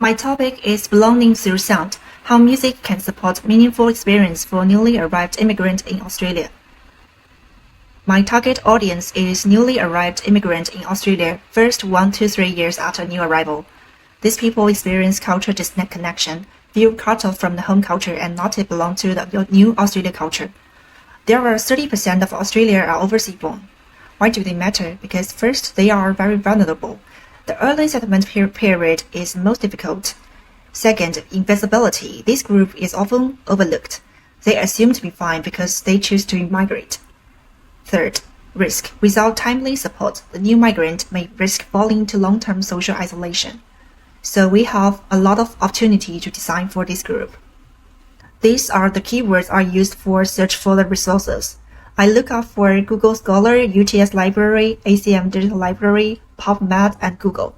My topic is belonging through sound, how music can support meaningful experience for newly arrived immigrant in Australia. My target audience is newly arrived immigrant in Australia, first 1 to 3 years after new arrival. These people experience culture disconnection, feel cut off from the home culture and not belong to the new Australia culture. There are 30% of Australia are overseas born. Why do they matter? Because first, they are very vulnerable. The early settlement period is most difficult. Second, invisibility. This group is often overlooked. They assume to be fine because they choose to migrate. Third, risk. Without timely support, the new migrant may risk falling into long-term social isolation. So we have a lot of opportunity to design for this group. These are the keywords I used for search for the resources. I look up for Google Scholar, UTS Library, ACM Digital Library, PubMed, and Google.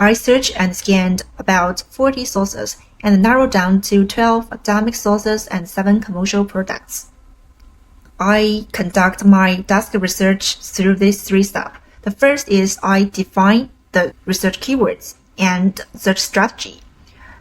I searched and scanned about 40 sources and narrowed down to 12 academic sources and 7 commercial products. I conduct my desk research through these 3 steps. The first is I define the research keywords and search strategy.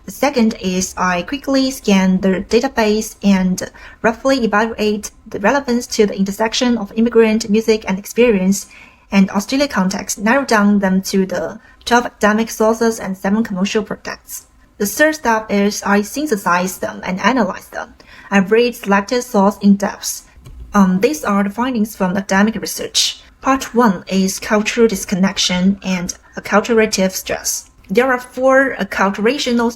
The second is I quickly scan the database and roughly evaluate the relevance to the intersection of immigrant, music, and experience and Australia context, narrow down them to the 12 academic sources and 7 commercial products. The third step is I synthesize them and analyze them. I read selected source in depth. These are the findings from academic research. Part 1 is cultural disconnection and acculturative stress. There are 4 acculturation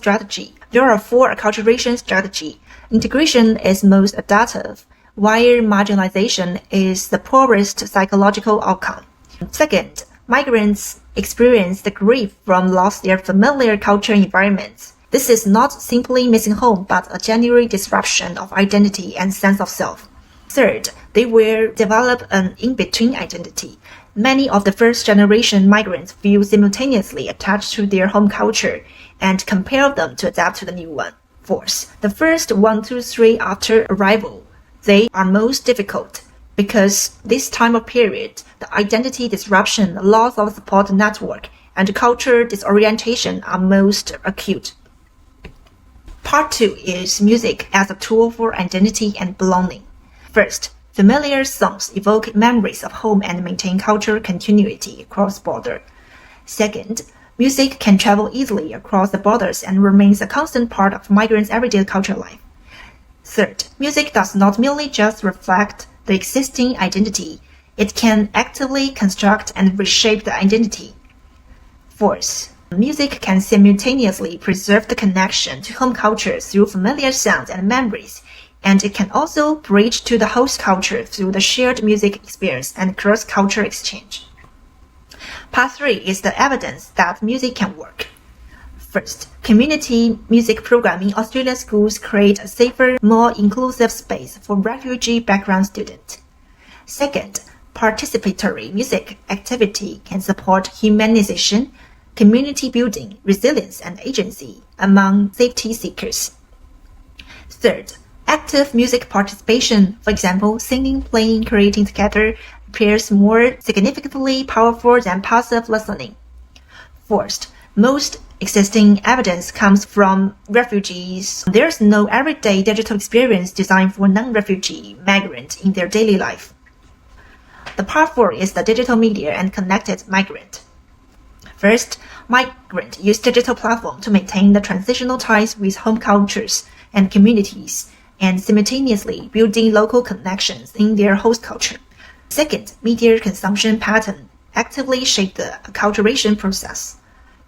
strategy. Integration is most adaptive, while marginalization is the poorest psychological outcome. Second, migrants experience the grief from loss their familiar culture environments. This is not simply missing home, but a genuine disruption of identity and sense of self. Third, they will develop an in-between identity. Many of the first-generation migrants feel simultaneously attached to their home culture and compel them to adapt to the new one. Fourth, the first 1 to 3 after arrival, they are most difficult because this time of period, the identity disruption, loss of support network, and culture disorientation are most acute. Part 2 is music as a tool for identity and belonging. First, familiar songs evoke memories of home and maintain cultural continuity across borders. Second, music can travel easily across the borders and remains a constant part of migrants' everyday cultural life. Third, music does not merely just reflect the existing identity, it can actively construct and reshape the identity. Fourth, music can simultaneously preserve the connection to home culture through familiar sounds and memories, and it can also bridge to the host culture through the shared music experience and cross-cultural exchange. Part 3 is the evidence that music can work. First, community music program in Australian schools create a safer, more inclusive space for refugee background students. Second, participatory music activity can support humanization, community building, resilience, and agency among safety seekers. Third, active music participation, for example, singing, playing, creating together, appears more significantly powerful than passive listening. Fourth, most existing evidence comes from refugees. There's no everyday digital experience designed for non-refugee migrants in their daily life. The part 4 is the digital media and connected migrant. First, migrants use digital platform to maintain the transitional ties with home cultures and communities, and simultaneously building local connections in their host culture. Second, media consumption pattern actively shape the acculturation process.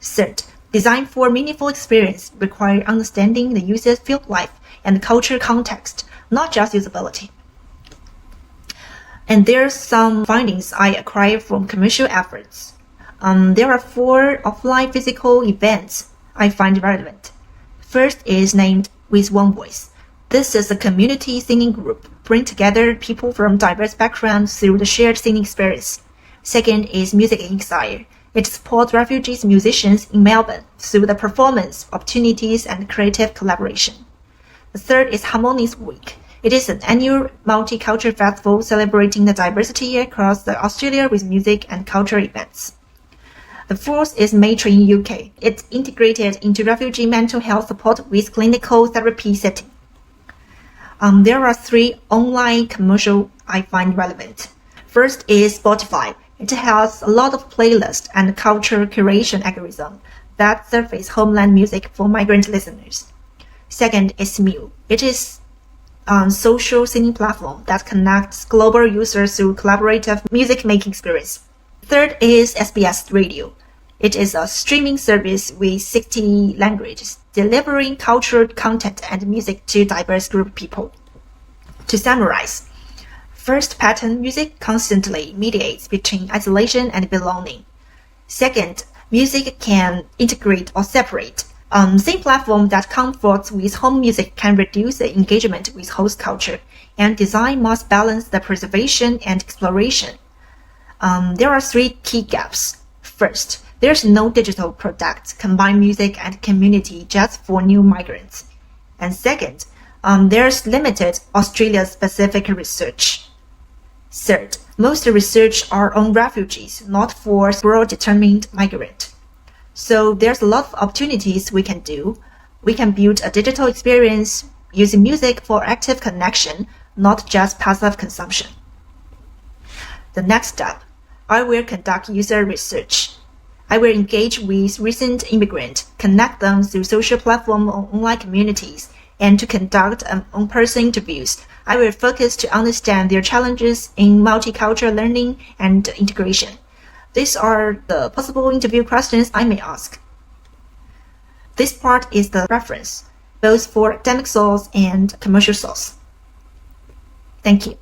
Third, design for meaningful experience require understanding the user's field life and culture context, not just usability. And there's some findings I acquired from commercial efforts. There are 4 offline physical events I find relevant. First is named With One Voice. This is a community singing group, bring together people from diverse backgrounds through the shared singing experience. Second is Music in Exile. It supports refugees musicians in Melbourne through the performance, opportunities, and creative collaboration. The third is Harmonious Week. It is an annual multicultural festival celebrating the diversity across Australia with music and cultural events. The fourth is Matron in UK. It's integrated into refugee mental health support with clinical therapy setting. There are 3 online commercials I find relevant. First is Spotify. It has a lot of playlists and culture curation algorithm that surface homeland music for migrant listeners. Second is Mew. It is a social listening platform that connects global users through collaborative music-making experience. Third is SBS Radio. It is a streaming service with 60 languages, delivering cultural content and music to diverse group of people. To summarize, first pattern, music constantly mediates between isolation and belonging. Second, music can integrate or separate. Same platform that comforts with home music can reduce the engagement with host culture, and design must balance the preservation and exploration. There are 3 key gaps. First, there's no digital product combine music and community just for new migrants. And second, there's limited Australia-specific research. Third, most research are on refugees, not for abroad-determined migrants. So there's a lot of opportunities we can do. We can build a digital experience using music for active connection, not just passive consumption. The next step, I will conduct user research. I will engage with recent immigrants, connect them through social platforms or online communities, and to conduct on-person interviews. I will focus to understand their challenges in multicultural learning and integration. These are the possible interview questions I may ask. This part is the reference, both for academic source and commercial source. Thank you.